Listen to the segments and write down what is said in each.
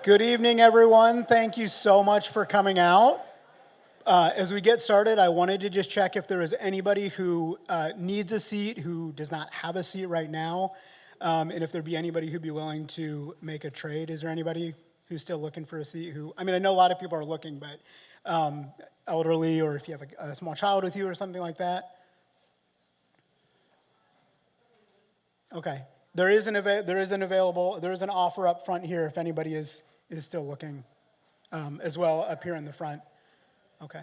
Good evening, everyone. Thank you so much for coming out. As we get started, I wanted to just check if there is anybody who needs a seat, who does not have a seat right now, and if there'd be anybody who'd be willing to make a trade. Is there anybody who's still looking for a seat? I know a lot of people are looking, but elderly, or if you have a small child with you or something like that. Okay. There is an offer up front here if anybody is still looking, as well up here in the front. Okay.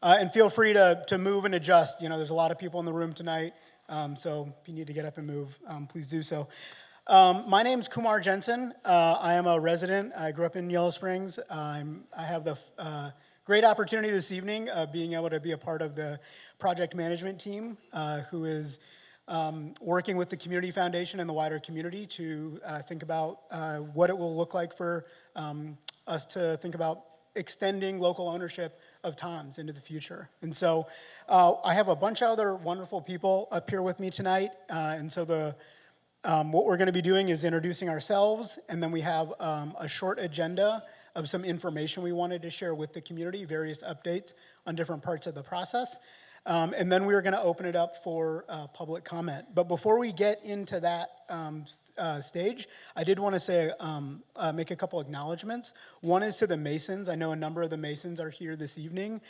And feel free to move and adjust. There's a lot of people in the room tonight, so if you need to get up and move, please do so. My name's Kumar Jensen. I am a resident. I grew up in Yellow Springs. I have the great opportunity this evening of being able to be a part of the project management team, who is working with the Community Foundation and the wider community to think about what it will look like for us to think about extending local ownership of Tom's into the future. And so I have a bunch of other wonderful people up here with me tonight. And so what we're going to be doing is introducing ourselves, and then we have a short agenda of some information we wanted to share with the community, various updates on different parts of the process. And then we are going to open it up for public comment. But before we get into that stage, I did want to say, make a couple acknowledgments. One is to the Masons. I know a number of the Masons are here this evening.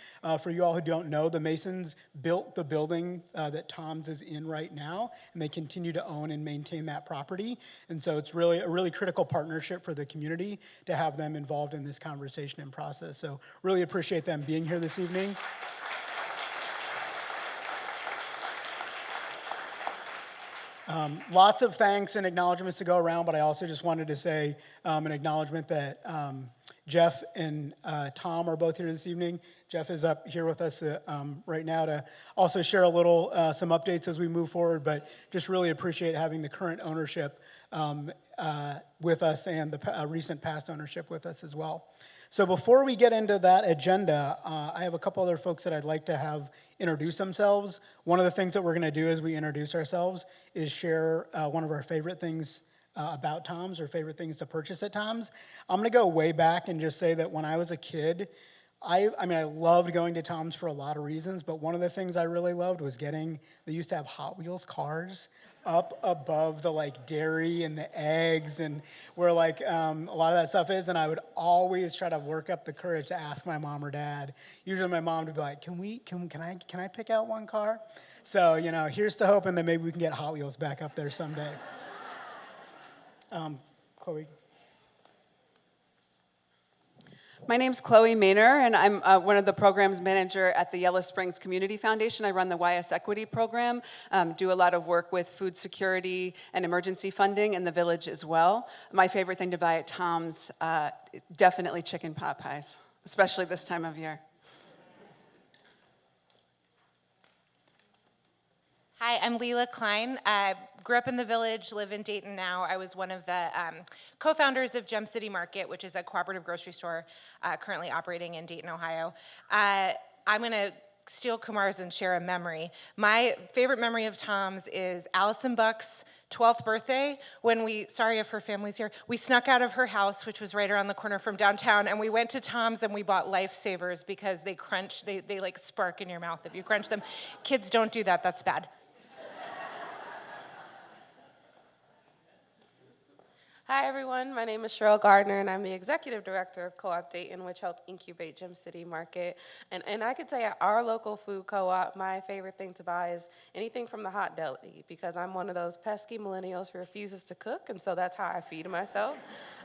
For you all who don't know, the Masons built the building that Tom's is in right now, and they continue to own and maintain that property. And so it's really a really critical partnership for the community to have them involved in this conversation and process. So really appreciate them being here this evening. Lots of thanks and acknowledgments to go around, but I also just wanted to say an acknowledgement that Jeff and Tom are both here this evening. Jeff is up here with us right now to also share a little, some updates as we move forward, but just really appreciate having the current ownership with us and the recent past ownership with us as well. So before we get into that agenda, I have a couple other folks that I'd like to have introduce themselves. One of the things that we're going to do as we introduce ourselves is share one of our favorite things about Tom's, or favorite things to purchase at Tom's. I'm going to go way back and just say that when I was a kid, I loved going to Tom's for a lot of reasons, but one of the things I really loved was they used to have Hot Wheels cars up above the dairy and the eggs and where a lot of that stuff is, and I would always try to work up the courage to ask my mom or dad. Usually my mom would be like, can I pick out one car? So, here's to hoping that maybe we can get Hot Wheels back up there someday. Chloe. My name's Chloe Maynor, and I'm one of the programs manager at the Yellow Springs Community Foundation. I run the YS Equity program, do a lot of work with food security and emergency funding in the village as well. My favorite thing to buy at Tom's, definitely chicken pot pies, especially this time of year. Hi, I'm Leela Klein. I grew up in the village, live in Dayton now. I was one of the co-founders of Gem City Market, which is a cooperative grocery store currently operating in Dayton, Ohio. I'm going to steal Kumar's and share a memory. My favorite memory of Tom's is Allison Buck's 12th birthday, when sorry if her family's here, we snuck out of her house, which was right around the corner from downtown, and we went to Tom's and we bought Lifesavers because they crunch, they like spark in your mouth if you crunch them. Kids, don't do that, that's bad. Hi everyone, my name is Cheryl Gardner and I'm the Executive Director of Co-op Dayton, which helped incubate Gem City Market. And I could say at our local food co-op, my favorite thing to buy is anything from the hot deli, because I'm one of those pesky millennials who refuses to cook, and so that's how I feed myself.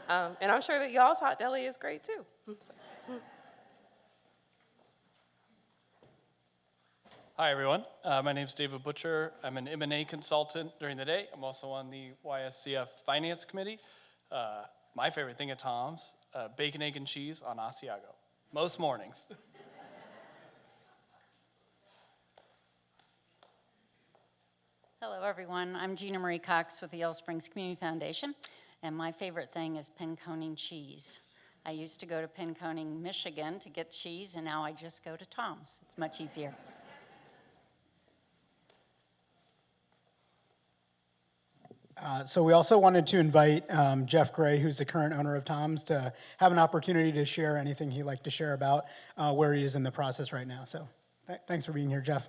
And I'm sure that y'all's hot deli is great too. Hi everyone, my name is David Butcher. I'm an M&A consultant during the day. I'm also on the YSCF Finance Committee. My favorite thing at Tom's, bacon, egg, and cheese on Asiago, most mornings. Hello everyone, I'm Gina Marie Cox with the Yellow Springs Community Foundation, and my favorite thing is Pinconning cheese. I used to go to Pinconning, Michigan to get cheese, and now I just go to Tom's. It's much easier. So we also wanted to invite Jeff Gray, who's the current owner of Tom's, to have an opportunity to share anything he'd like to share about where he is in the process right now. So thanks for being here, Jeff.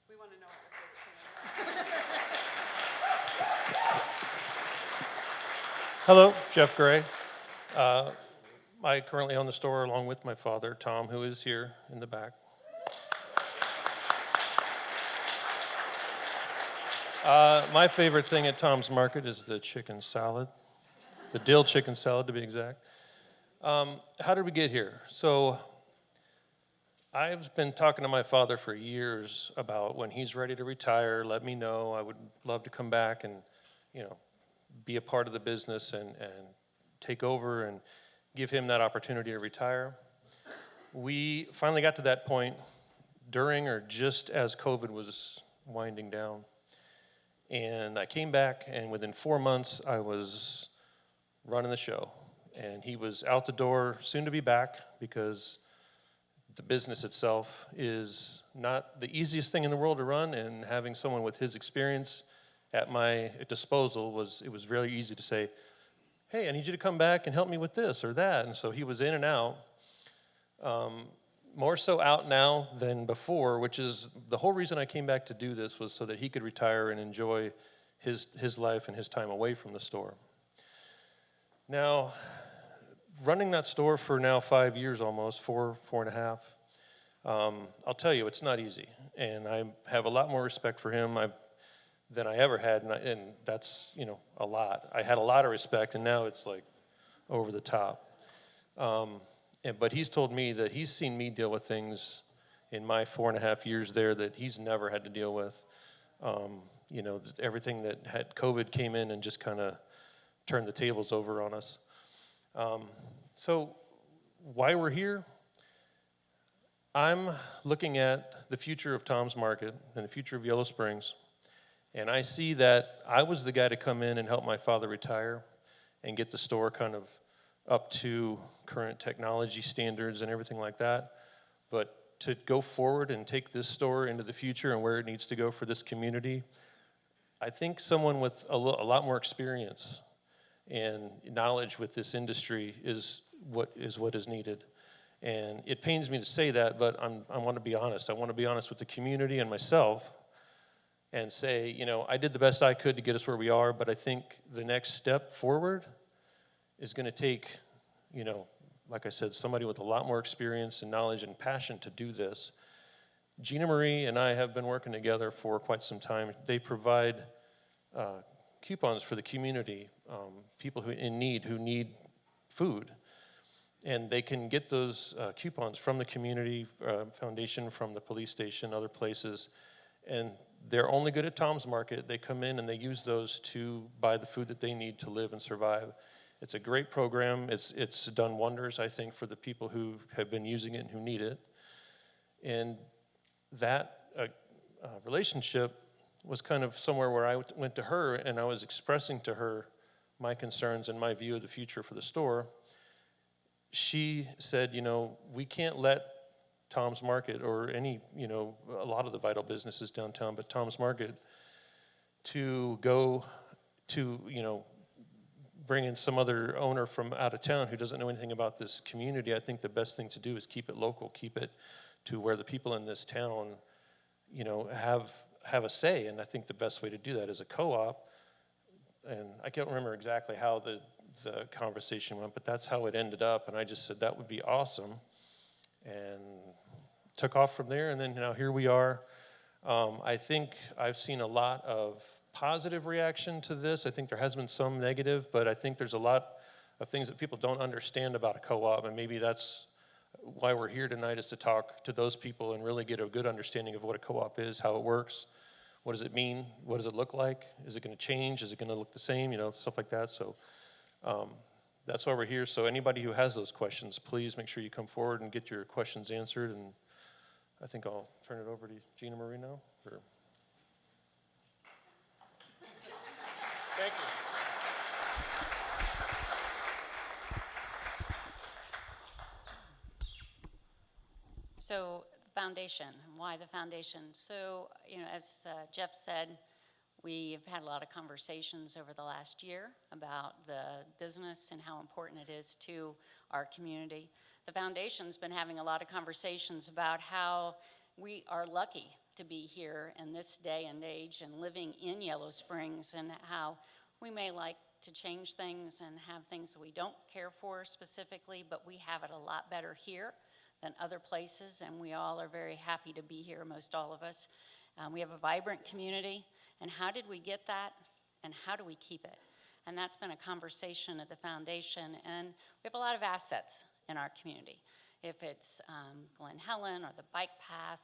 We want to know what your favorite thing Hello, Jeff Gray. I currently own the store along with my father, Tom, who is here in the back. My favorite thing at Tom's Market is the chicken salad, the dill chicken salad to be exact. How did we get here? So I've been talking to my father for years about when he's ready to retire, let me know. I would love to come back and, be a part of the business and take over and give him that opportunity to retire. We finally got to that point during or just as COVID was winding down. And I came back, and within 4 months, I was running the show. And he was out the door, soon to be back, because the business itself is not the easiest thing in the world to run, and having someone with his experience at my disposal it was really easy to say, hey, I need you to come back and help me with this or that. And so he was in and out, more so out now than before, which is the whole reason I came back to do this, was so that he could retire and enjoy his life and his time away from the store. Now, running that store for now 5 years almost, 4.5, I'll tell you, it's not easy. And I have a lot more respect for him than I ever had, and that's, a lot. I had a lot of respect, and now it's like over the top. But he's told me that he's seen me deal with things in my 4.5 years there that he's never had to deal with. Everything that had COVID came in and just kind of turned the tables over on us. So why we're here? I'm looking at the future of Tom's Market and the future of Yellow Springs. And I see that I was the guy to come in and help my father retire and get the store kind of up to current technology standards and everything like that. But to go forward and take this store into the future and where it needs to go for this community, I think someone with a lot more experience and knowledge with this industry is what is needed. And it pains me to say that, but I want to be honest. I want to be honest with the community and myself, and say, I did the best I could to get us where we are, but I think the next step forward is going to take, like I said, somebody with a lot more experience and knowledge and passion to do this. Gina Marie and I have been working together for quite some time. They provide coupons for the community, people who need food. And they can get those coupons from the community foundation, from the police station, other places. And they're only good at Tom's Market. They come in and they use those to buy the food that they need to live and survive. It's a great program. It's done wonders, I think, for the people who have been using it and who need it. And that relationship was kind of somewhere where I went to her and I was expressing to her my concerns and my view of the future for the store. She said, we can't let Tom's Market or any, a lot of the vital businesses downtown, but Tom's Market, to go to, bring in some other owner from out of town who doesn't know anything about this community. I think the best thing to do is keep it local, keep it to where the people in this town, have a say. And I think the best way to do that is a co-op. And I can't remember exactly how the conversation went, but that's how it ended up. And I just said that would be awesome, and took off from there. And then now here we are. I think I've seen a lot of positive reaction to this. I think there has been some negative, but I think there's a lot of things that people don't understand about a co-op, and maybe that's why we're here tonight, is to talk to those people and really get a good understanding of what a co-op is, how it works, what does it mean, what does it look like, is it going to change, is it going to look the same, stuff like that. So that's why we're here. So anybody who has those questions, please make sure you come forward and get your questions answered. And I think I'll turn it over to Gina Marie now. Thank you. So, foundation, why the foundation? So, as Jeff said, We've had a lot of conversations over the last year about the business and how important it is to our community. The foundation's been having a lot of conversations about how we are lucky to be here in this day and age and living in Yellow Springs, and how we may like to change things and have things that we don't care for specifically, but we have it a lot better here than other places, and we all are very happy to be here, most all of us. We have a vibrant community, and how did we get that, and how do we keep it? And that's been a conversation at the foundation, and we have a lot of assets in our community. If it's Glen Helen or the bike path,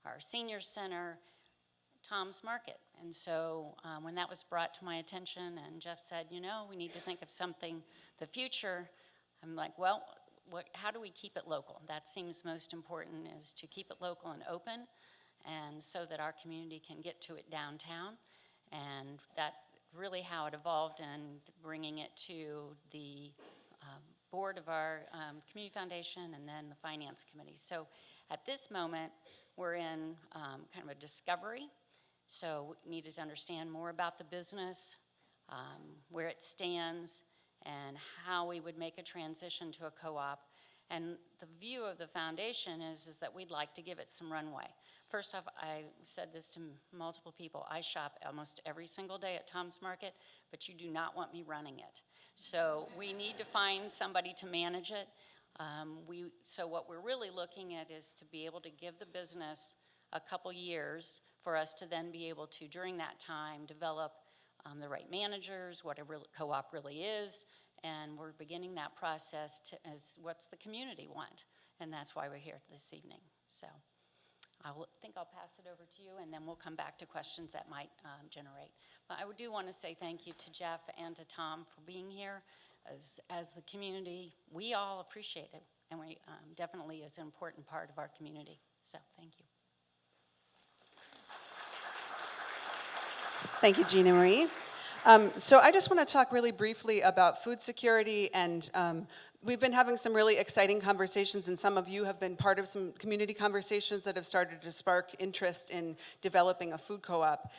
our senior center, Tom's Market. And so when that was brought to my attention and Jeff said, you know, we need to think of something, the future, I'm like, well, how do we keep it local? That seems most important, is to keep it local and open, and so that our community can get to it downtown. And that really how it evolved, and bringing it to the board of our community foundation and then the finance committee. So at this moment, we're in kind of a discovery. So we needed to understand more about the business, where it stands, and how we would make a transition to a co-op. And the view of the foundation is that we'd like to give it some runway. First off, I said this to multiple people. I shop almost every single day at Tom's Market, but you do not want me running it. So we need to find somebody to manage it. So what we're really looking at is to be able to give the business a couple years for us to then be able to, during that time, develop the right managers, what a co-op really is, and we're beginning that process as what's the community want, and that's why we're here this evening. So I think I'll pass it over to you, and then we'll come back to questions that might generate. But I do want to say thank you to Jeff and to Tom for being here. As the community, we all appreciate it, and we definitely is an important part of our community. So thank you. Thank you, Gina Marie. So I just want to talk really briefly about food security, and we've been having some really exciting conversations, and some of you have been part of some community conversations that have started to spark interest in developing a food co-op.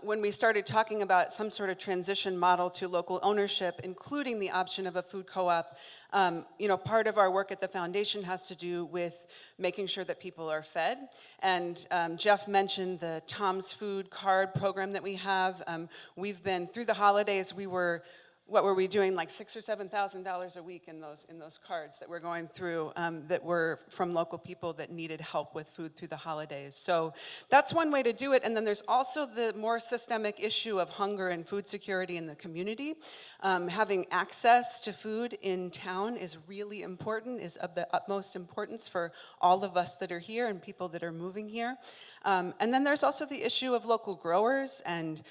When we started talking about some sort of transition model to local ownership, including the option of a food co-op, part of our work at the foundation has to do with making sure that people are fed. And Jeff mentioned the Tom's Food Card program that we have. We've been, through the holidays, what were we doing, like $6,000 or $7,000 a week in those cards that we're going through, that were from local people that needed help with food through the holidays. So that's one way to do it. And then there's also the more systemic issue of hunger and food security in the community. Having access to food in town is really important, is of the utmost importance for all of us that are here and people that are moving here. And then there's also the issue of local growers, and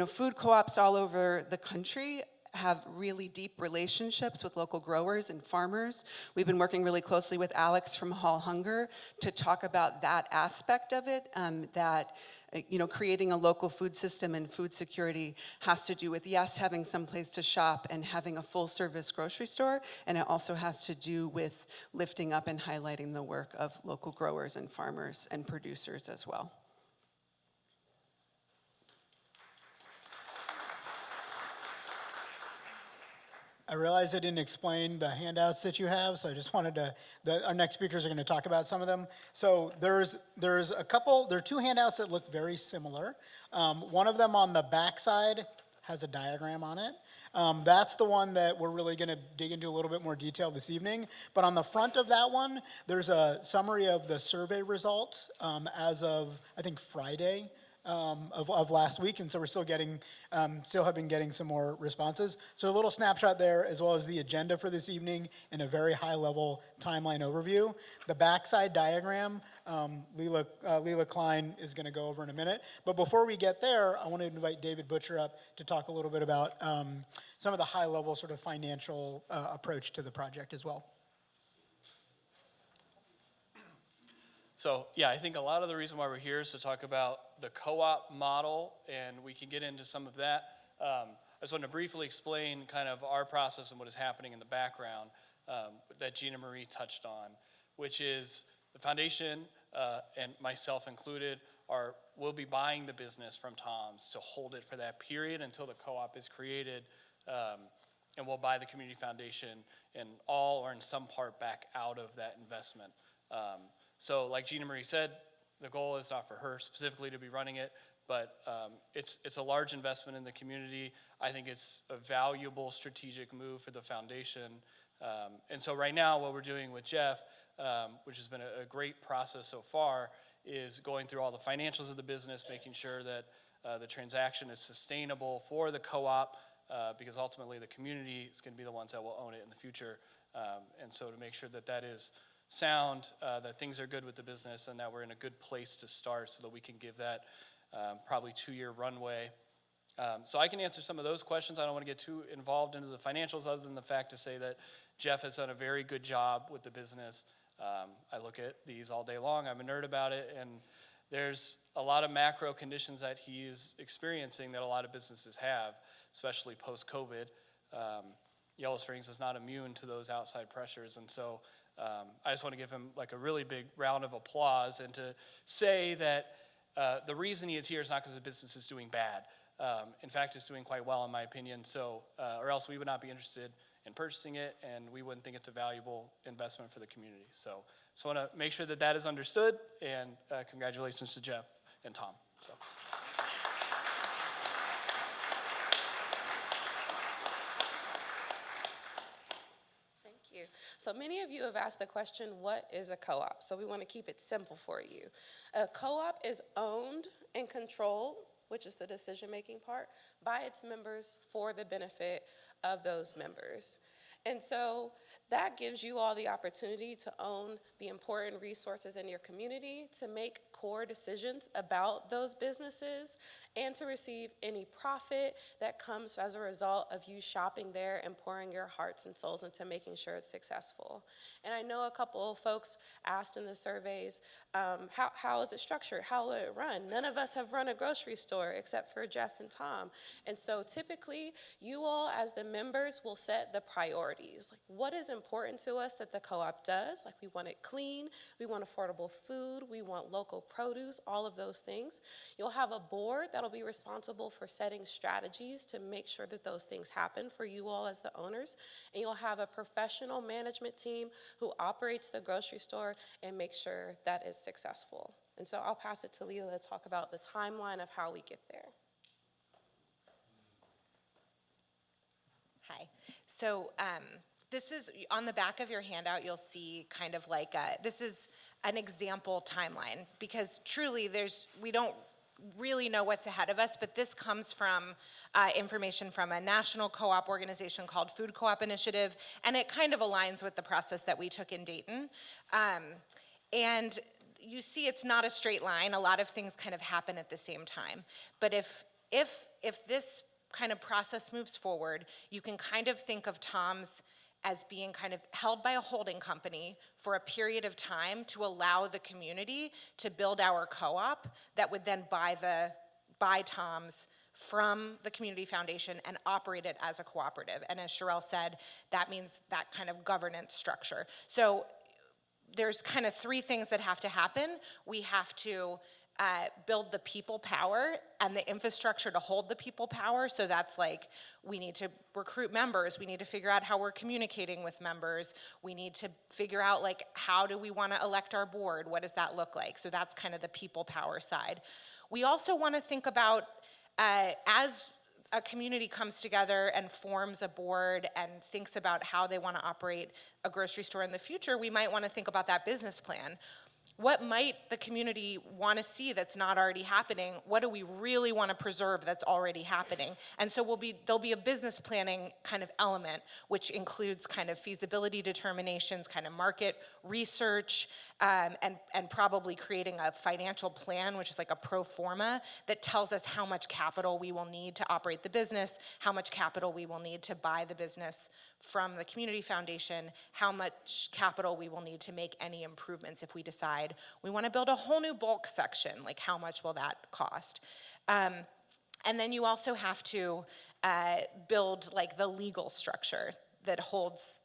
food co-ops all over the country have really deep relationships with local growers and farmers. We've been working really closely with Alex from Hall Hunger to talk about that aspect of it, that creating a local food system and food security has to do with, yes, having some place to shop and having a full service grocery store, and it also has to do with lifting up and highlighting the work of local growers and farmers and producers as well. I realize I didn't explain the handouts that you have, so I just wanted to, our next speakers are going to talk about some of them. So there are two handouts that look very similar. One of them on the back side has a diagram on it. That's the one that we're really going to dig into a little bit more detail this evening. But on the front of that one, there's a summary of the survey results as of, I think, Friday. Of last week, and so we're still have been getting some more responses. So a little snapshot there, as well as the agenda for this evening in a very high-level timeline overview. The backside diagram, Leela Klein is going to go over in a minute. But before we get there, I want to invite David Butcher up to talk a little bit about some of the high-level sort of financial approach to the project as well. So yeah, I think a lot of the reason why we're here is to talk about the co-op model, and we can get into some of that. I just want to briefly explain kind of our process and what is happening in the background that Gina Marie touched on, which is the foundation, and myself included, will be buying the business from Tom's to hold it for that period until the co-op is created, and we'll buy the community foundation in all or in some part back out of that investment. So like Gina Marie said, the goal is not for her specifically to be running it, but it's a large investment in the community. I think it's a valuable strategic move for the foundation. And so right now what we're doing with Jeff, which has been a great process so far, is going through all the financials of the business, making sure that the transaction is sustainable for the co-op, because ultimately the community is going to be the ones that will own it in the future. And so to make sure that that is sound, that things are good with the business, and that we're in a good place to start so that we can give that probably 2-year runway. So I can answer some of those questions. I don't want to get too involved into the financials other than the fact to say that Jeff has done a very good job with the business. I look at these all day long. I'm a nerd about it, and there's a lot of macro conditions that he is experiencing that a lot of businesses have, especially post-COVID. Yellow Springs is not immune to those outside pressures, and so I just want to give him like a really big round of applause and to say that the reason he is here is not because the business is doing bad. In fact, it's doing quite well in my opinion, so, or else we would not be interested in purchasing it, and we wouldn't think it's a valuable investment for the community. So just want to make sure that that is understood, and congratulations to Jeff and Tom. So. Thank you. So many of you have asked the question, what is a co-op? So we want to keep it simple for you. A co-op is owned and controlled, which is the decision-making part, by its members for the benefit of those members. And so that gives you all the opportunity to own the important resources in your community, to make core decisions about those businesses, and to receive any profit that comes as a result of you shopping there and pouring your hearts and souls into making sure it's successful. And I know a couple of folks asked in the surveys, how is it structured? How will it run? None of us have run a grocery store except for Jeff and Tom. And so typically, you all as the members will set the priorities. Like, what is important to us that the co-op does? Like, we want it clean, we want affordable food, we want local produce, all of those things. You'll have a board that'll be responsible for setting strategies to make sure that those things happen for you all as the owners. And you'll have a professional management team who operates the grocery store and makes sure that it's successful. And so I'll pass it to Leela to talk about the timeline of how we get there. Hi. So this is, on the back of your handout, you'll see kind of like, this is an example timeline, because truly we don't really know what's ahead of us, but this comes from information from a national co-op organization called Food Co-op Initiative, and it kind of aligns with the process that we took in Dayton. And you see it's not a straight line. A lot of things kind of happen at the same time. But if this kind of process moves forward, you can kind of think of Tom's as being kind of held by a holding company for a period of time to allow the community to build our co-op that would then buy Tom's from the community foundation and operate it as a cooperative. And as Sherelle said, that means that kind of governance structure. So there's kind of 3 things that have to happen. We have to build the people power and the infrastructure to hold the people power. So that's like, we need to recruit members. We need to figure out how we're communicating with members. We need to figure out, like, how do we want to elect our board? What does that look like? So that's kind of the people power side. We also want to think about, as a community comes together and forms a board and thinks about how they want to operate a grocery store in the future, we might want to think about that business plan. What might the community want to see that's not already happening? What do we really want to preserve that's already happening? And so there'll be a business planning kind of element, which includes kind of feasibility determinations, kind of market research, and probably creating a financial plan, which is like a pro forma that tells us how much capital we will need to operate the business, how much capital we will need to buy the business from the community foundation, how much capital we will need to make any improvements if we decide we want to build a whole new bulk section, like how much will that cost? And then you also have to build like the legal structure. that holds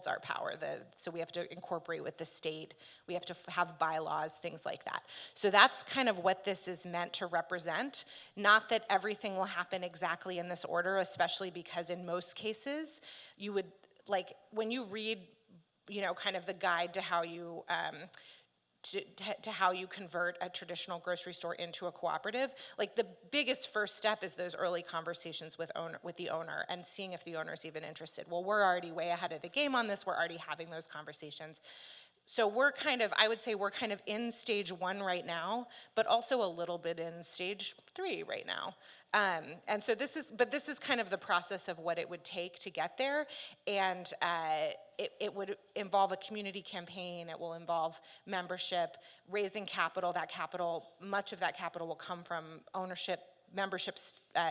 our power. So we have to incorporate with the state. We have to have bylaws, things like that. So that's kind of what this is meant to represent. Not that everything will happen exactly in this order, especially because in most cases, you would, like, when you read, kind of the guide to how you, to how you convert a traditional grocery store into a cooperative, like the biggest first step is those early conversations with the owner and seeing if the owner is even interested. Well, we're already way ahead of the game on this. We're already having those conversations. So I would say we're kind of in stage 1 right now, but also a little bit in stage 3 right now. And so this is kind of the process of what it would take to get there. And it would involve a community campaign. It will involve membership, raising capital. Much of that capital will come from ownership, membership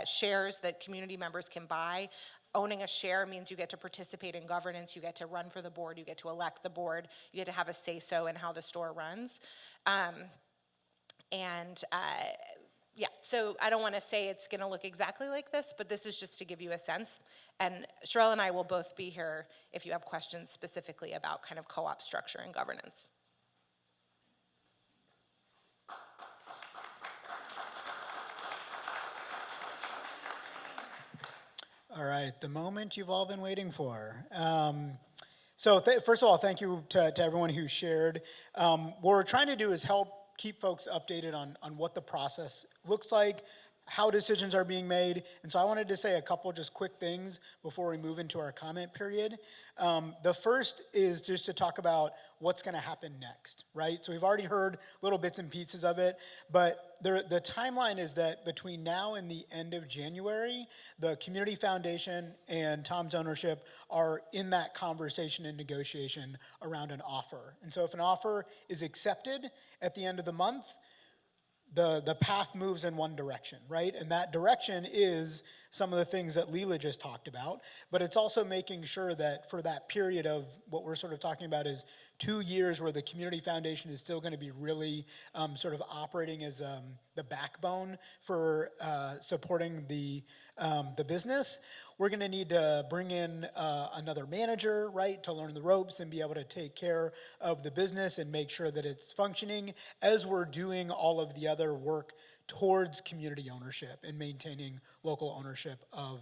shares that community members can buy. Owning a share means you get to participate in governance, you get to run for the board, you get to elect the board, you get to have a say-so in how the store runs. Yeah, so I don't want to say it's going to look exactly like this, but this is just to give you a sense. And Sherelle and I will both be here if you have questions specifically about kind of co-op structure and governance. All right, the moment you've all been waiting for. First of all, thank you to everyone who shared. What we're trying to do is help keep folks updated on what the process looks like, how decisions are being made. And so I wanted to say a couple just quick things before we move into our comment period. The first is just to talk about what's going to happen next, right? So we've already heard little bits and pieces of it, but the timeline is that between now and the end of January, the Community Foundation and Tom's Ownership are in that conversation and negotiation around an offer. And so if an offer is accepted at the end of the month, the path moves in one direction, right? And that direction is some of the things that Leela just talked about, but it's also making sure that for that period of what we're sort of talking about is 2 years where the Community Foundation is still going to be really sort of operating as the backbone for supporting the business. We're going to need to bring in another manager, right, to learn the ropes and be able to take care of the business and make sure that it's functioning as we're doing all of the other work towards community ownership and maintaining local ownership of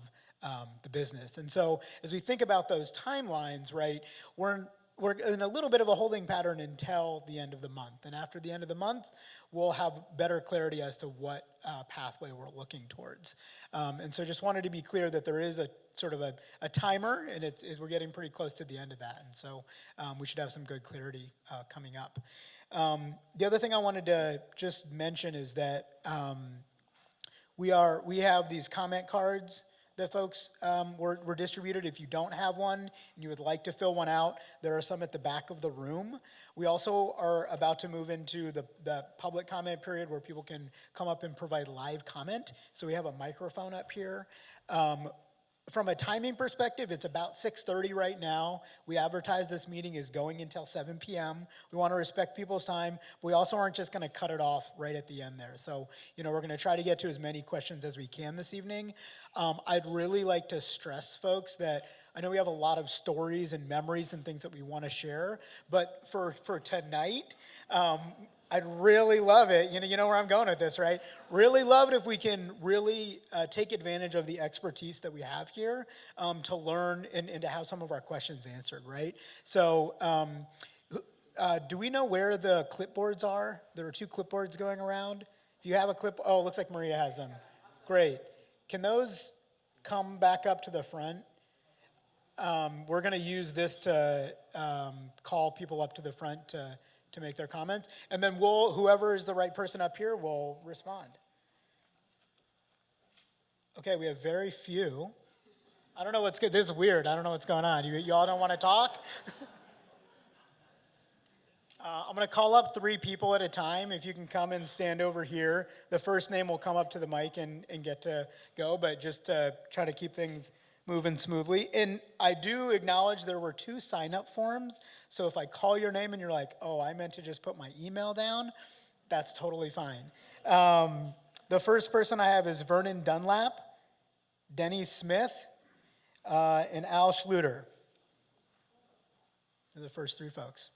the business. And so as we think about those timelines, right, we're in a little bit of a holding pattern until the end of the month. And after the end of the month, we'll have better clarity as to what pathway we're looking towards. And so just wanted to be clear that there is a sort of a timer, and we're getting pretty close to the end of that. And so we should have some good clarity coming up. The other thing I wanted to just mention is that we have these comment cards that folks were distributed. If you don't have one and you would like to fill one out, there are some at the back of the room. We also are about to move into the public comment period where people can come up and provide live comment. So we have a microphone up here. From a timing perspective, it's about 6:30 right now. We advertise this meeting is going until 7 p.m. We want to respect people's time. But we also aren't just going to cut it off right at the end there. So, we're going to try to get to as many questions as we can this evening. I'd really like to stress, folks, that I know we have a lot of stories and memories and things that we want to share, but for tonight, I'd really love it, you know where I'm going with this, right? Really love it if we can really take advantage of the expertise that we have here to learn and to have some of our questions answered, right? So do we know where the clipboards are? There are 2 clipboards going around. If you have a clip, oh, it looks like Maria has them. Great. Can those come back up to the front? We're going to use this to call people up to the front to make their comments, and then whoever is the right person up here will respond. Okay, we have very few. I don't know what's good. This is weird. I don't know what's going on. You all don't want to talk? I'm going to call up 3 people at a time. If you can come and stand over here. The first name will come up to the mic and get to go, but just to try to keep things moving smoothly. And I do acknowledge there were 2 sign-up forms. So if I call your name and you're like, oh, I meant to just put my email down, that's totally fine. The first person I have is Vernon Dunlap, Denny Smith, and Al Schluter. They're the first three folks.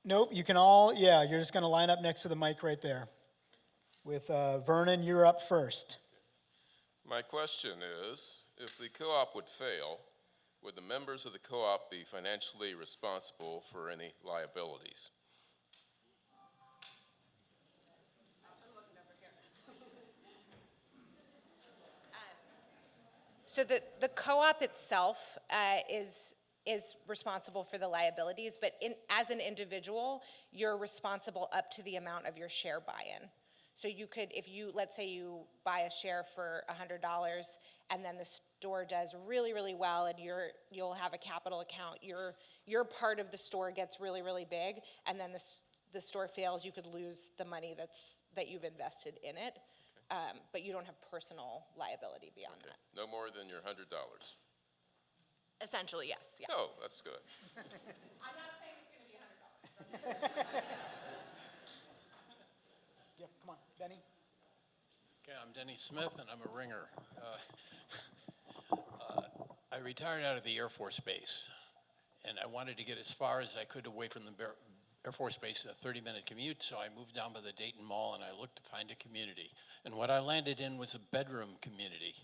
Nope, you can all, yeah, you're just going to line up next to the mic right there. With Vernon, you're up first. My question is, if the co-op would fail, would the members of the co-op be financially responsible for any liabilities? So the co-op itself is responsible for the liabilities, but as an individual, you're responsible up to the amount of your share buy-in. So you could, if you, let's say you buy a share for $100 and then the store does really, really well and you'll have a capital account, your part of the store gets really, really big, and then the store fails, you could lose the money that you've invested in it. But you don't have personal liability beyond that. No more than your $100? Essentially, yes. Yeah. Oh, that's good. I'm not saying it's going to be $100. Yeah, come on, Benny. Okay, I'm Denny Smith, and I'm a ringer. I retired out of the Air Force Base, and I wanted to get as far as I could away from the Air Force Base, a 30-minute commute, so I moved down by the Dayton Mall, and I looked to find a community. And what I landed in was a bedroom community.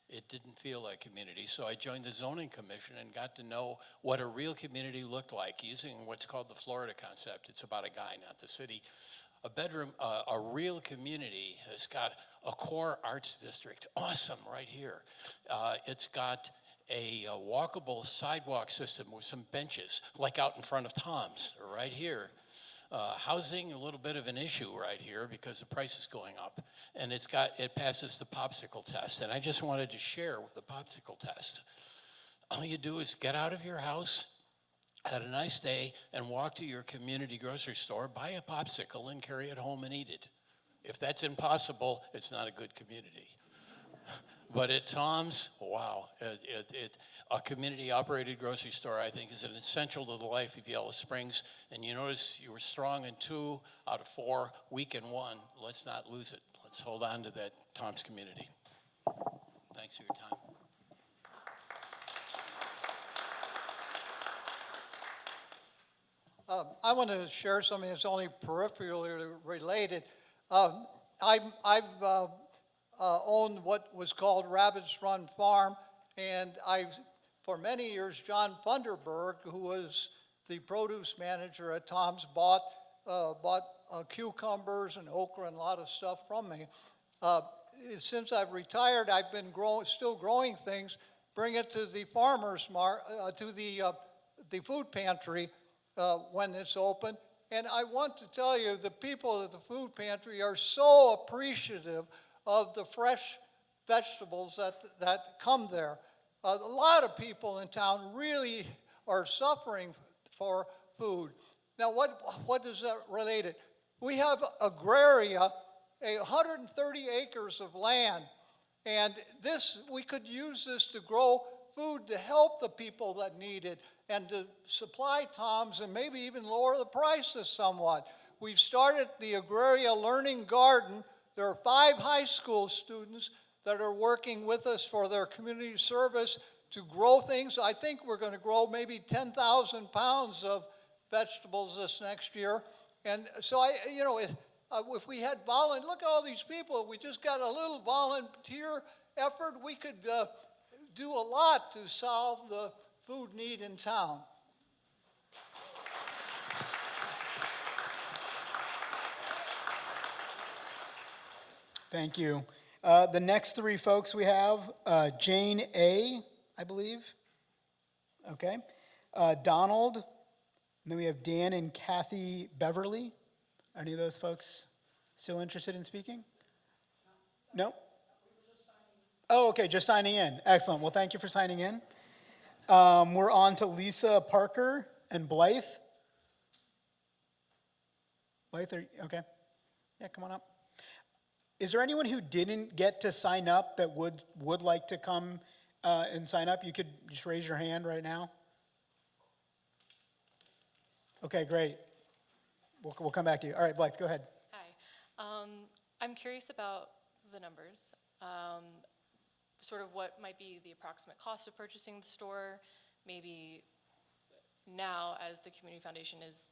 It didn't feel like community, so I joined the zoning commission and got to know what a real community looked like using what's called the Florida concept. It's about a guy, not the city. A bedroom, a real community has got a core arts district, awesome, right here. It's got a walkable sidewalk system with some benches, like out in front of Tom's, right here. Housing, a little bit of an issue right here because the price is going up. And it passes the popsicle test. And I just wanted to share with the popsicle test. All you do is get out of your house, had a nice day, and walk to your community grocery store, buy a popsicle, and carry it home and eat it. If that's impossible, it's not a good community. But at Tom's, wow, a community-operated grocery store, I think, is an essential to the life of Yellow Springs. And you notice you were strong in 2 out of 4, weak in 1. Let's not lose it. Let's hold on to that Tom's community. Thanks for your time. I want to share something that's only peripherally related. I've owned what was called Rabbit's Run Farm, and for many years, John Funderburg, who was the produce manager at Tom's, bought cucumbers and okra and a lot of stuff from me. Since I've retired, I've been still growing things, bring it to the farmers to the food pantry when it's open. And I want to tell you, the people at the food pantry are so appreciative of the fresh vegetables that come there. A lot of people in town really are suffering for food. Now, what does that relate to? We have agraria, 130 acres of land, and we could use this to grow food to help the people that need it and to supply Tom's and maybe even lower the prices somewhat. We've started the Agraria Learning Garden. There are 5 high school students that are working with us for their community service to grow things. I think we're going to grow maybe 10,000 pounds of vegetables this next year. And so if we had look at all these people, if we just got a little volunteer effort, we could do a lot to solve the food need in town. Thank you. The next 3 folks we have, Jane A., I believe. Okay. Donald, and then we have Dan and Kathy Beverly. Are any of those folks still interested in speaking? No? Oh, okay, just signing in. Excellent. Well, thank you for signing in. We're on to Lisa Parker and Blythe. Blythe, okay. Yeah, come on up. Is there anyone who didn't get to sign up that would like to come and sign up? You could just raise your hand right now. Okay, great. We'll come back to you. All right, Blythe, go ahead. Hi. I'm curious about the numbers. Sort of what might be the approximate cost of purchasing the store, maybe now as the community foundation is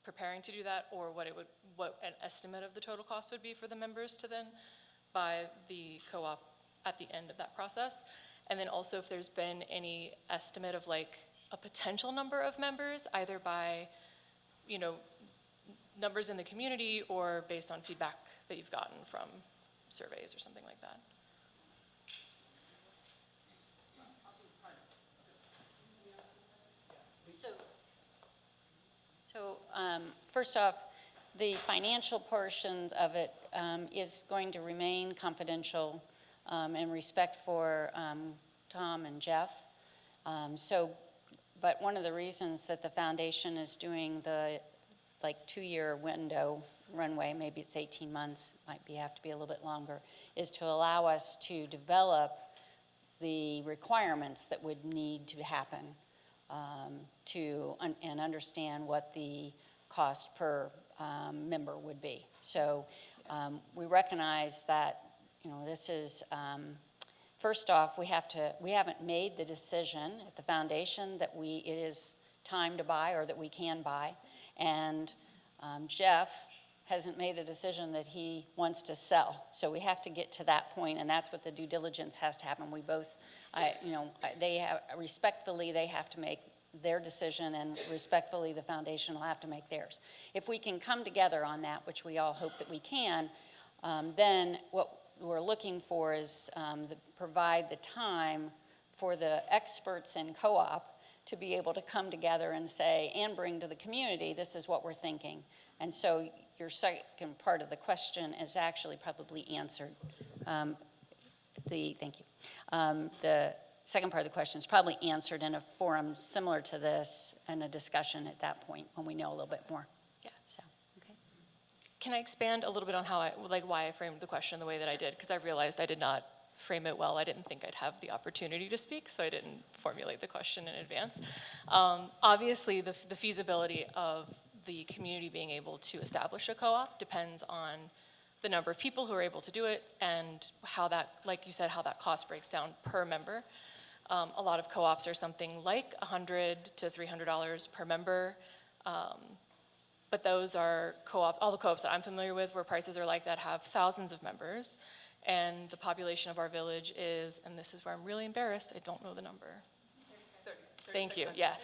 preparing to do that, or what an estimate of the total cost would be for the members to then buy the co-op at the end of that process. And then also if there's been any estimate of like a potential number of members, either by, you know, numbers in the community or based on feedback that you've gotten from surveys or something like that. So first off, the financial portion of it is going to remain confidential in respect for Tom and Jeff. But one of the reasons that the foundation is doing the like 2-year window runway, maybe it's 18 months, have to be a little bit longer, is to allow us to develop the requirements that would need to happen and understand what the cost per member would be. So we recognize that, you know, this is, first off, we haven't made the decision at the foundation that it is time to buy or that we can buy. And Jeff hasn't made a decision that he wants to sell. So we have to get to that point, and that's what the due diligence has to happen. We both, respectfully, they have to make their decision, and respectfully, the foundation will have to make theirs. If we can come together on that, which we all hope that we can, then what we're looking for is provide the time for the experts in co-op to be able to come together and say, and bring to the community, this is what we're thinking. And so your second part of the question is actually probably answered. Thank you. The second part of the question is probably answered in a forum similar to this and a discussion at that point when we know a little bit more. Yeah. So, okay. Can I expand a little bit on why I framed the question the way that I did? Because I realized I did not frame it well. I didn't think I'd have the opportunity to speak, so I didn't formulate the question in advance. Obviously, the feasibility of the community being able to establish a co-op depends on the number of people who are able to do it and how that, like you said, how that cost breaks down per member. A lot of co-ops are something like $100 to $300 per member. But those are all the co-ops that I'm familiar with where prices are like that have thousands of members. And the population of our village is, and this is where I'm really embarrassed, I don't know the number. 30, thank you, yeah.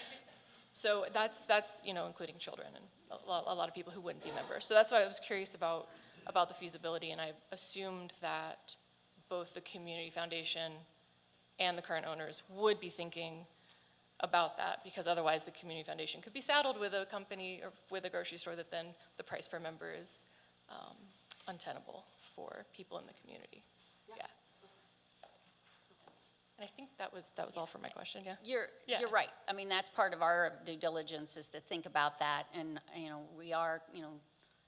So that's including children and a lot of people who wouldn't be members. So that's why I was curious about the feasibility, and I assumed that both the community foundation and the current owners would be thinking about that, because otherwise the community foundation could be saddled with a company or with a grocery store that then the price per member is untenable for people in the community. Yeah. And I think that was all for my question. Yeah. You're right. I mean, that's part of our due diligence is to think about that, and we are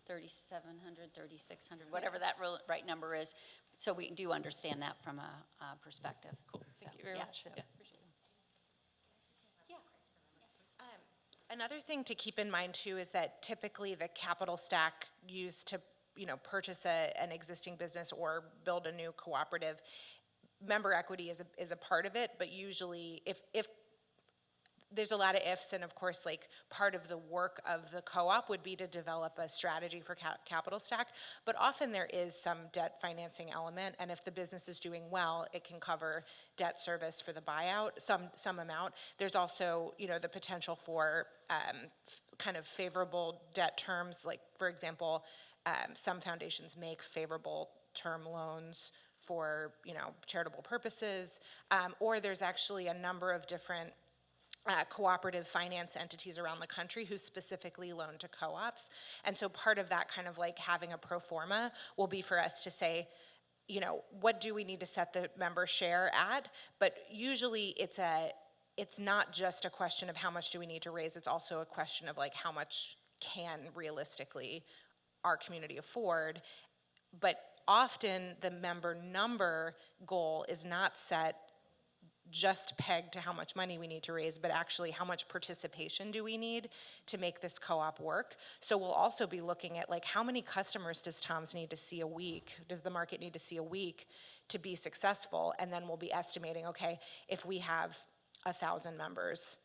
3,700, 3,600, whatever that right number is. So we do understand that from a perspective. Cool. Thank you very much. So. Yeah. Another thing to keep in mind too is that typically the capital stack used to purchase an existing business or build a new cooperative, member equity is a part of it, but usually if there's a lot of ifs, and of course, like part of the work of the co-op would be to develop a strategy for capital stack, but often there is some debt financing element, and if the business is doing well, it can cover debt service for the buyout, some amount. There's also, the potential for kind of favorable debt terms, like for example, some foundations make favorable term loans for, charitable purposes, or there's actually a number of different cooperative finance entities around the country who specifically loan to co-ops. And so part of that kind of like having a pro forma will be for us to say, what do we need to set the member share at? But usually it's not just a question of how much do we need to raise, it's also a question of like how much can realistically our community afford. But often the member number goal is not set just pegged to how much money we need to raise, but actually how much participation do we need to make this co-op work. So we'll also be looking at like how many customers does Tom's need to see a week, does the market need to see a week to be successful, and then we'll be estimating, okay, if we have 1,000 members,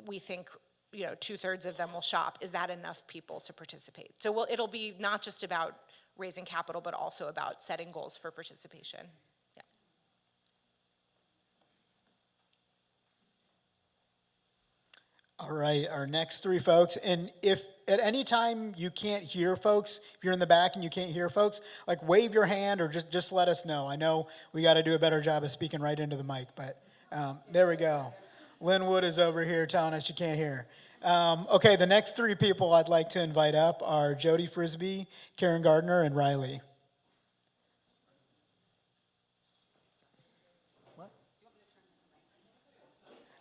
we think 2/3 of them will shop. Is that enough people to participate? So it'll be not just about raising capital, but also about setting goals for participation. Yeah. All right, our next three folks, and if at any time you can't hear folks, if you're in the back and you can't hear folks, like wave your hand or just let us know. I know we got to do a better job of speaking right into the mic, but there we go. Linwood is over here telling us you can't hear. Okay, the next three people I'd like to invite up are Jody Frisbee, Karen Gardner, and Riley. What?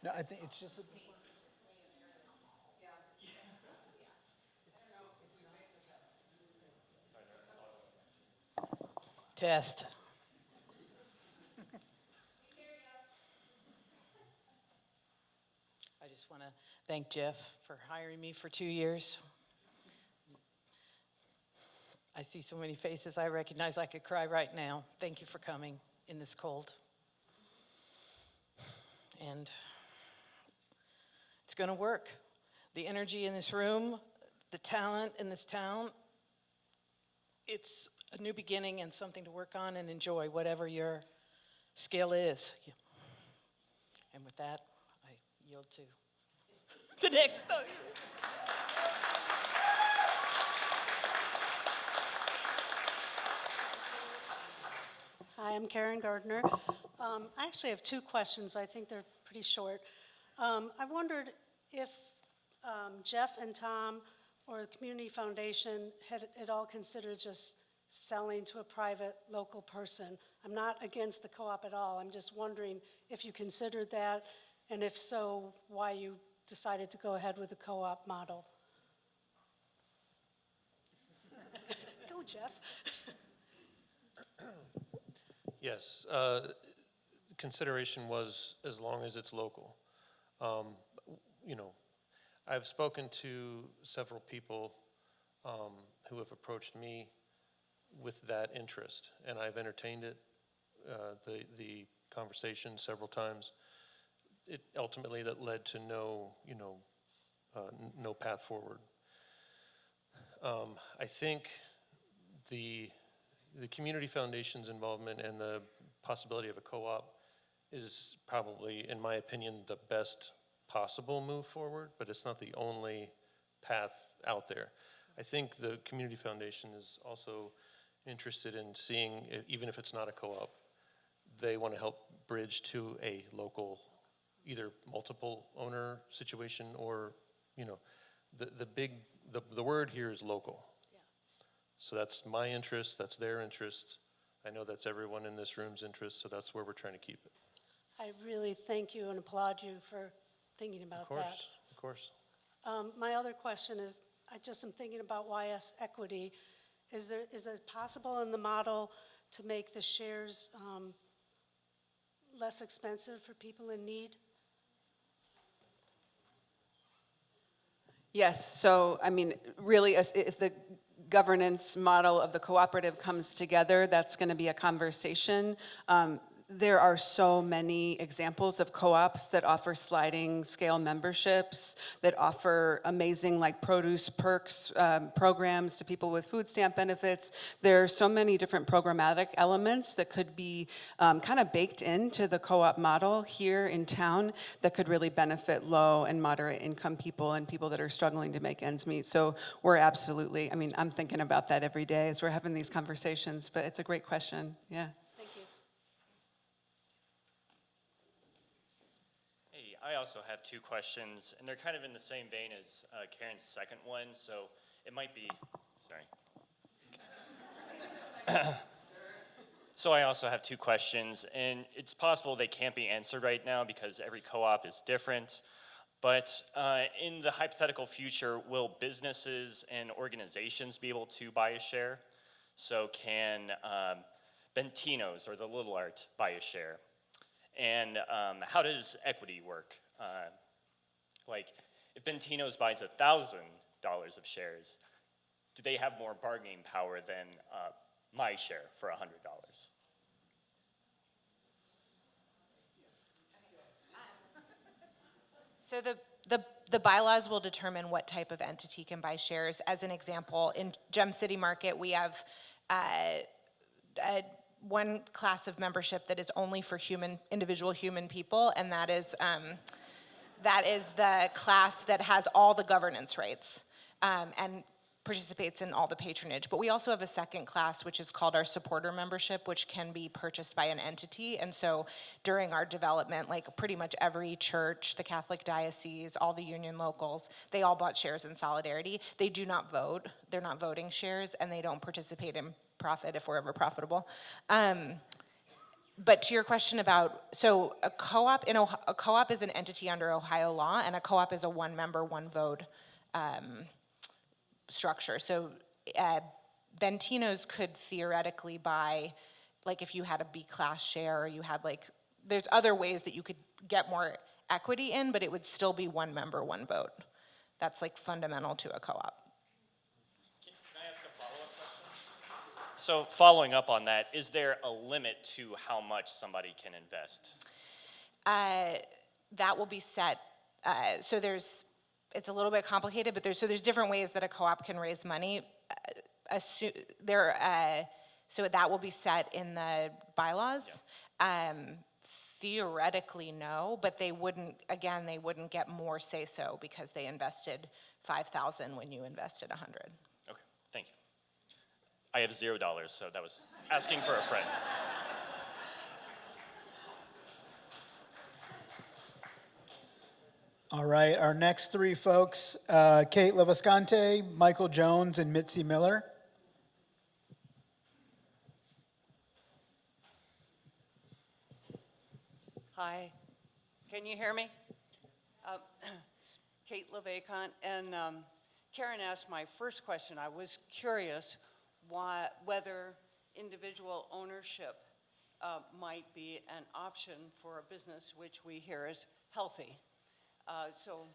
No, I think it's just... Test. I just want to thank Jeff for hiring me for 2 years. I see so many faces I recognize I could cry right now. Thank you for coming in this cold. And it's going to work. The energy in this room, the talent in this town, it's a new beginning and something to work on and enjoy, whatever your skill is. And with that, I yield to the next. Hi, I'm Karen Gardner. I actually have two questions, but I think they're pretty short. I wondered if Jeff and Tom or the Community Foundation had at all considered just selling to a private local person. I'm not against the co-op at all. I'm just wondering if you considered that, and if so, why you decided to go ahead with the co-op model. Go, Jeff. Yes, consideration was as long as it's local. I've spoken to several people who have approached me with that interest, and I've entertained it, the conversation several times. It ultimately that led to no path forward. I think the Community Foundation's involvement and the possibility of a co-op is probably, in my opinion, the best possible move forward, but it's not the only path out there. I think the Community Foundation is also interested in seeing, even if it's not a co-op, they want to help bridge to a local, either multiple owner situation or, the word here is local. Yeah. So that's my interest, that's their interest. I know that's everyone in this room's interest, so that's where we're trying to keep it. I really thank you and applaud you for thinking about that. Of course. My other question is, I just am thinking about YS equity. Is it possible in the model to make the shares less expensive for people in need? Yes, so I mean, really, if the governance model of the cooperative comes together, that's going to be a conversation. There are so many examples of co-ops that offer sliding scale memberships, that offer amazing like produce perks programs to people with food stamp benefits. There are so many different programmatic elements that could be kind of baked into the co-op model here in town that could really benefit low and moderate income people and people that are struggling to make ends meet. So we're absolutely, I'm thinking about that every day as we're having these conversations, but it's a great question, yeah. I also have two questions, and they're kind of in the same vein as Karen's second one, so it might be, sorry. So I also have two questions, and it's possible they can't be answered right now because every co-op is different, but in the hypothetical future, will businesses and organizations be able to buy a share? So can Bentino's or the Little Art buy a share? And how does equity work? Like, if Bentino's buys $1,000 of shares, do they have more bargaining power than my share for $100? So the bylaws will determine what type of entity can buy shares. As an example, in Gem City Market, we have one class of membership that is only for individual human people, and that is the class that has all the governance rights and participates in all the patronage. But we also have a second class, which is called our supporter membership, which can be purchased by an entity. And so during our development, like pretty much every church, the Catholic diocese, all the union locals, they all bought shares in Solidarity. They do not vote. They're not voting shares, and they don't participate in profit if we're ever profitable. But to your question about, so a co-op is an entity under Ohio law, and a co-op is a one member, one vote structure. So Bentino's could theoretically buy, like if you had a B-class share, or you had there's other ways that you could get more equity in, but it would still be one member, one vote. That's like fundamental to a co-op. Can I ask a follow-up question? So following up on that, is there a limit to how much somebody can invest? That will be set. So it's a little bit complicated, but there's different ways that a co-op can raise money. So that will be set in the bylaws. Yeah. Theoretically, no, but they wouldn't get more say-so because they invested $5,000 when you invested $100. Okay, thank you. I have $0, so that was asking for a friend. All right, our next three folks, Kate Leviscante, Michael Jones, and Mitzi Miller. Hi, can you hear me? Kate Leviscante, and Karen asked my first question. I was curious whether individual ownership might be an option for a business which we hear is healthy. So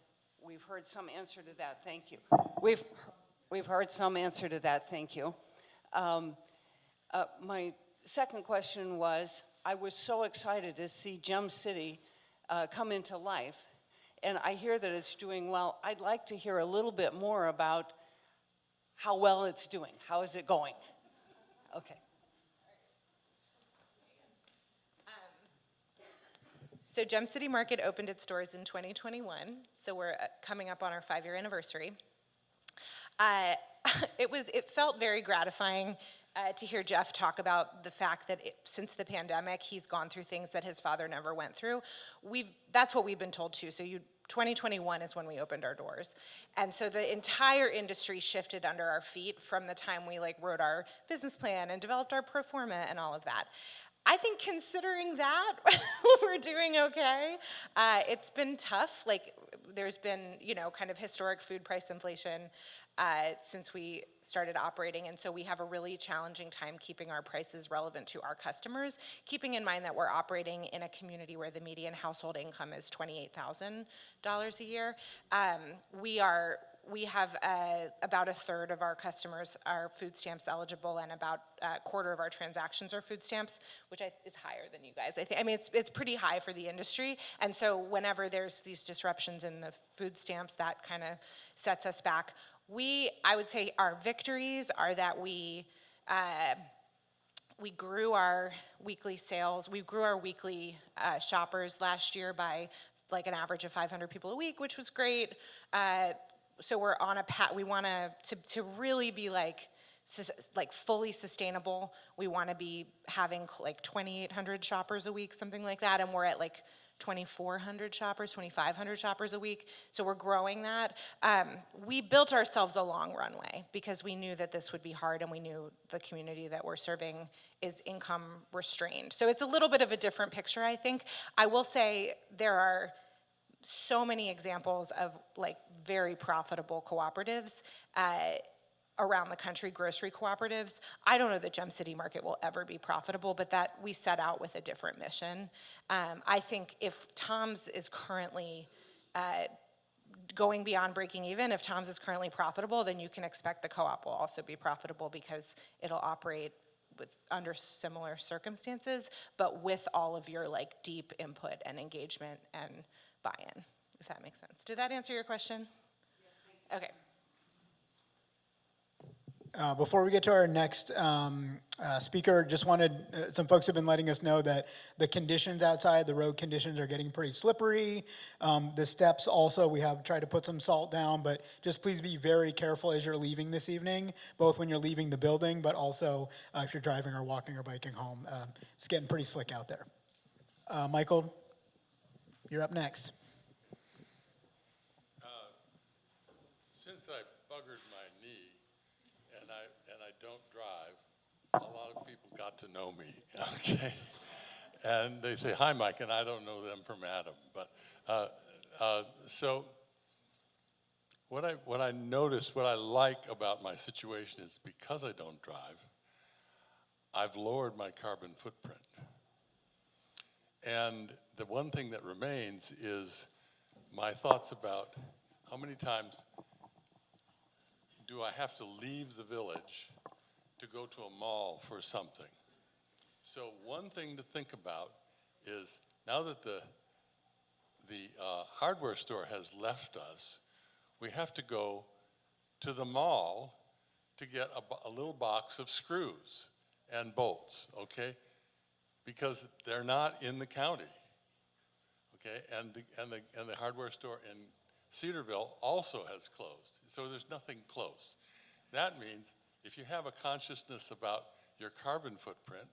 we've heard some answer to that. Thank you. We've heard some answer to that. Thank you. My second question was, I was so excited to see Gem City come into life, and I hear that it's doing well. I'd like to hear a little bit more about how well it's doing. How is it going? Okay. So Gem City Market opened its doors in 2021, so we're coming up on our 5-year anniversary. It felt very gratifying to hear Jeff talk about the fact that since the pandemic, he's gone through things that his father never went through. That's what we've been told too. So 2021 is when we opened our doors. And so the entire industry shifted under our feet from the time we wrote our business plan and developed our pro forma and all of that. I think considering that, we're doing okay. It's been tough. There's been, kind of historic food price inflation since we started operating, and so we have a really challenging time keeping our prices relevant to our customers, keeping in mind that we're operating in a community where the median household income is $28,000 a year. We have about a third of our customers are food stamps eligible, and about a quarter of our transactions are food stamps, which is higher than you guys. I mean, it's pretty high for the industry, and so whenever there's these disruptions in the food stamps, that kind of sets us back. I would say our victories are that we grew our weekly sales. We grew our weekly shoppers last year by an average of 500 people a week, which was great. So we're on a path. We want to really be fully sustainable. We want to be having 2,800 shoppers a week, something like that, and we're at 2,400 shoppers, 2,500 shoppers a week. So we're growing that. We built ourselves a long runway because we knew that this would be hard, and we knew the community that we're serving is income restrained. So it's a little bit of a different picture, I think. I will say there are so many examples of very profitable cooperatives around the country grocery cooperatives. I don't know that Gem City Market will ever be profitable, but that we set out with a different mission. I think if Tom's is currently going beyond breaking even, if Tom's is currently profitable, then you can expect the co-op will also be profitable because it'll operate under similar circumstances, but with all of your like deep input and engagement and buy-in, if that makes sense. Did that answer your question? Yes, okay. Before we get to our next speaker, just wanted, some folks have been letting us know that the conditions outside, the road conditions are getting pretty slippery. The steps also, we have tried to put some salt down, but just please be very careful as you're leaving this evening, both when you're leaving the building, but also if you're driving or walking or biking home. It's getting pretty slick out there. Michael, you're up next. Since I buggered my knee, and I don't drive, a lot of people got to know me, okay? And they say, hi, Mike, and I don't know them from Adam. But, so what I notice, what I like about my situation is because I don't drive, I've lowered my carbon footprint. And the one thing that remains is my thoughts about how many times do I have to leave the village to go to a mall for something? So one thing to think about is now that the hardware store has left us, we have to go to the mall to get a little box of screws and bolts, okay? Because they're not in the county, okay? And the hardware store in Cedarville also has closed, so there's nothing close. That means if you have a consciousness about your carbon footprint,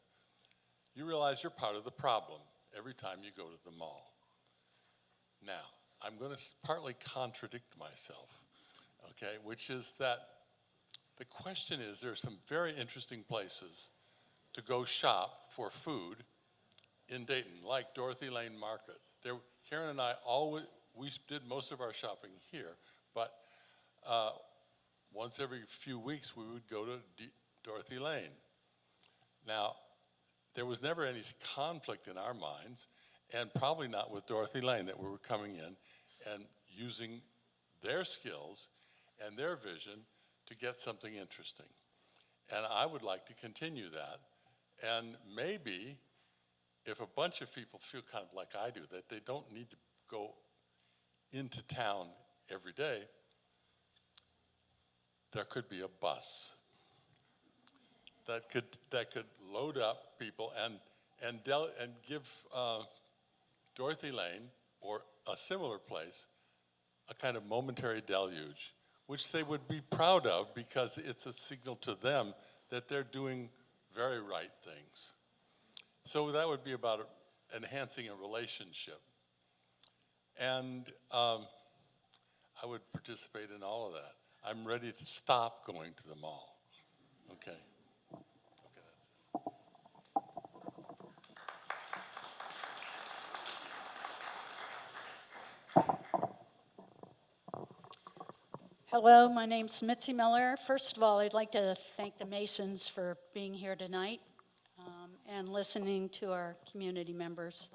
you realize you're part of the problem every time you go to the mall. Now, I'm going to partly contradict myself, okay, which is that the question is there are some very interesting places to go shop for food in Dayton, like Dorothy Lane Market. Karen and I we did most of our shopping here, but once every few weeks we would go to Dorothy Lane. Now, there was never any conflict in our minds, and probably not with Dorothy Lane, that we were coming in and using their skills and their vision to get something interesting. And I would like to continue that. And maybe if a bunch of people feel kind of like I do, that they don't need to go into town every day, there could be a bus that could load up people and give Dorothy Lane or a similar place a kind of momentary deluge, which they would be proud of because it's a signal to them that they're doing very right things. So that would be about enhancing a relationship. And I would participate in all of that. I'm ready to stop going to the mall. Okay. Okay, that's it. Hello, my name's Mitzi Miller. First of all, I'd like to thank the Masons for being here tonight and listening to our community members.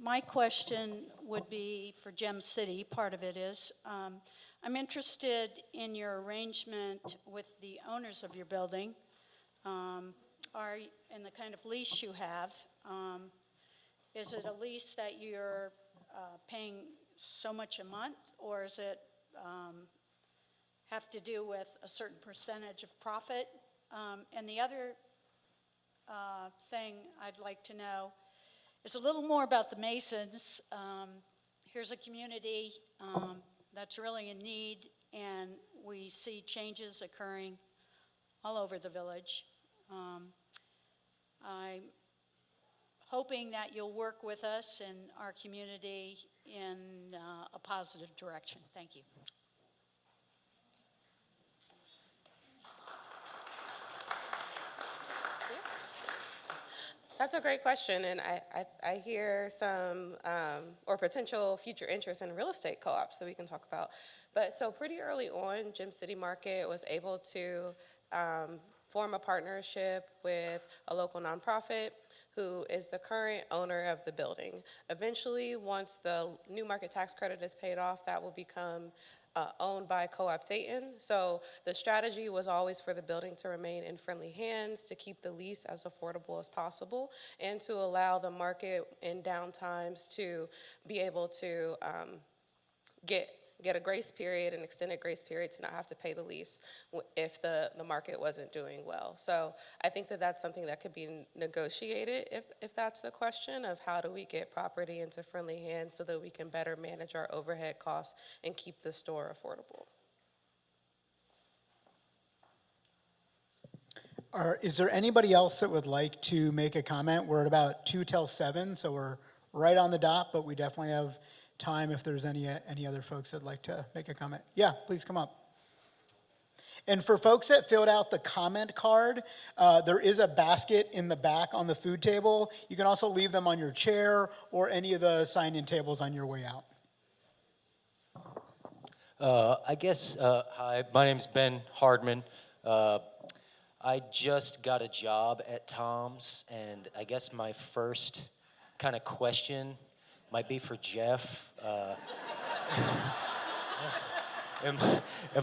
My question would be for Gem City. Part of it is, I'm interested in your arrangement with the owners of your building, and the kind of lease you have. Is it a lease that you're paying so much a month, or is it have to do with a certain percentage of profit? And the other thing I'd like to know is a little more about the Masons. Here's a community that's really in need, and we see changes occurring all over the village. I'm hoping that you'll work with us and our community in a positive direction. Thank you. That's a great question, and I hear some, or potential future interest in real estate co-ops that we can talk about. But so pretty early on, Gem City Market was able to form a partnership with a local nonprofit who is the current owner of the building. Eventually, once the new market tax credit is paid off, that will become owned by Co-op Dayton. So the strategy was always for the building to remain in friendly hands, to keep the lease as affordable as possible, and to allow the market in downtimes to be able to get a grace period, an extended grace period, to not have to pay the lease if the market wasn't doing well. So I think that that's something that could be negotiated if that's the question of how do we get property into friendly hands so that we can better manage our overhead costs and keep the store affordable. Is there anybody else that would like to make a comment? We're at about 2 till 7, so we're right on the dot, but we definitely have time if there's any other folks that'd like to make a comment. Yeah, please come up. And for folks that filled out the comment card, there is a basket in the back on the food table. You can also leave them on your chair or any of the sign-in tables on your way out. Hi, my name's Ben Hardman. I just got a job at Tom's, and I guess my first kind of question might be for Jeff. Am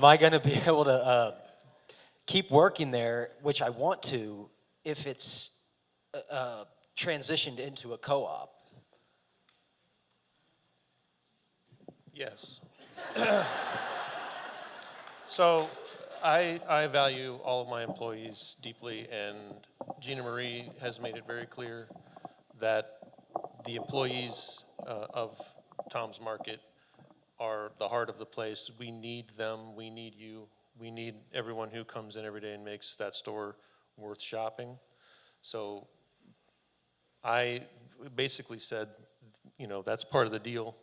I going to be able to keep working there, which I want to, if it's transitioned into a co-op? Yes. So I value all of my employees deeply, and Gina Marie has made it very clear that the employees of Tom's Market are the heart of the place. We need them. We need you. We need everyone who comes in every day and makes that store worth shopping. So I basically said, you know, that's part of the deal.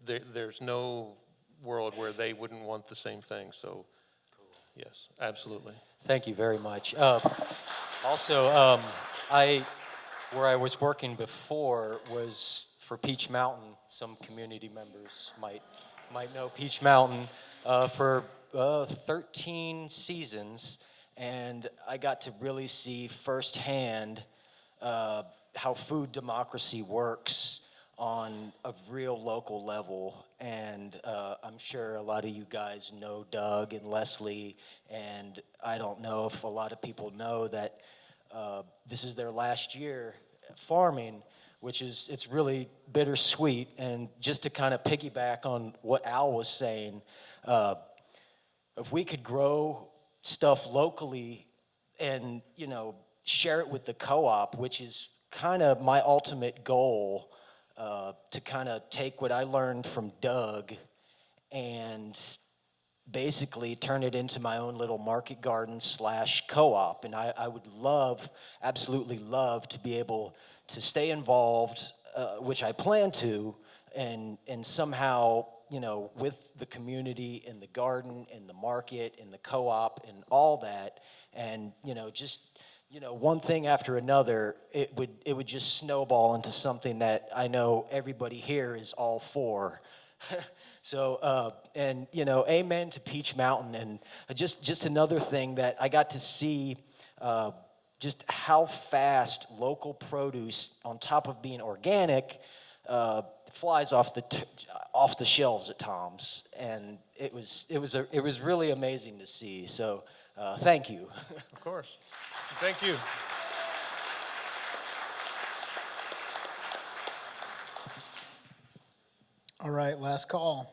There's no world where they wouldn't want the same thing. So, yes, absolutely. Thank you very much. Also, where I was working before was for Peach Mountain. Some community members might know Peach Mountain for 13 seasons, and I got to really see firsthand how food democracy works on a real local level. And I'm sure a lot of you guys know Doug and Leslie, and I don't know if a lot of people know that this is their last year farming, which is, it's really bittersweet. And just to kind of piggyback on what Al was saying, if we could grow stuff locally and, you know, share it with the co-op, which is kind of my ultimate goal, to kind of take what I learned from Doug and basically turn it into my own little market garden / co-op. And I would love, absolutely love, to be able to stay involved, which I plan to, and somehow, you know, with the community and the garden and the market and the co-op and all that, and, you know, just, you know, one thing after another, it would just snowball into something that I know everybody here is all for. So, and, you know, amen to Peach Mountain. And just another thing that I got to see, just how fast local produce, on top of being organic, flies off the shelves at Tom's, and it was really amazing to see. So, thank you. Of course, thank you. All right, last call.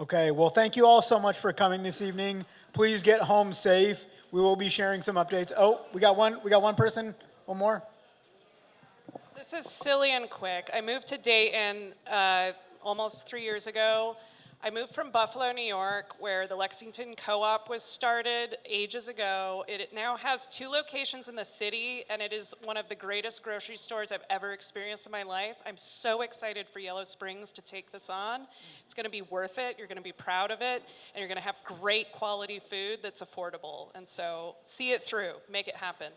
Okay, well, thank you all so much for coming this evening. Please get home safe. We will be sharing some updates. Oh, we got one person, one more. This is silly and quick. I moved to Dayton almost 3 years ago. I moved from Buffalo, New York, where the Lexington Co-op was started ages ago. It now has 2 locations in the city, and it is one of the greatest grocery stores I've ever experienced in my life. I'm so excited for Yellow Springs to take this on. It's going to be worth it. You're going to be proud of it, and you're going to have great quality food that's affordable. And so see it through. Make it happen.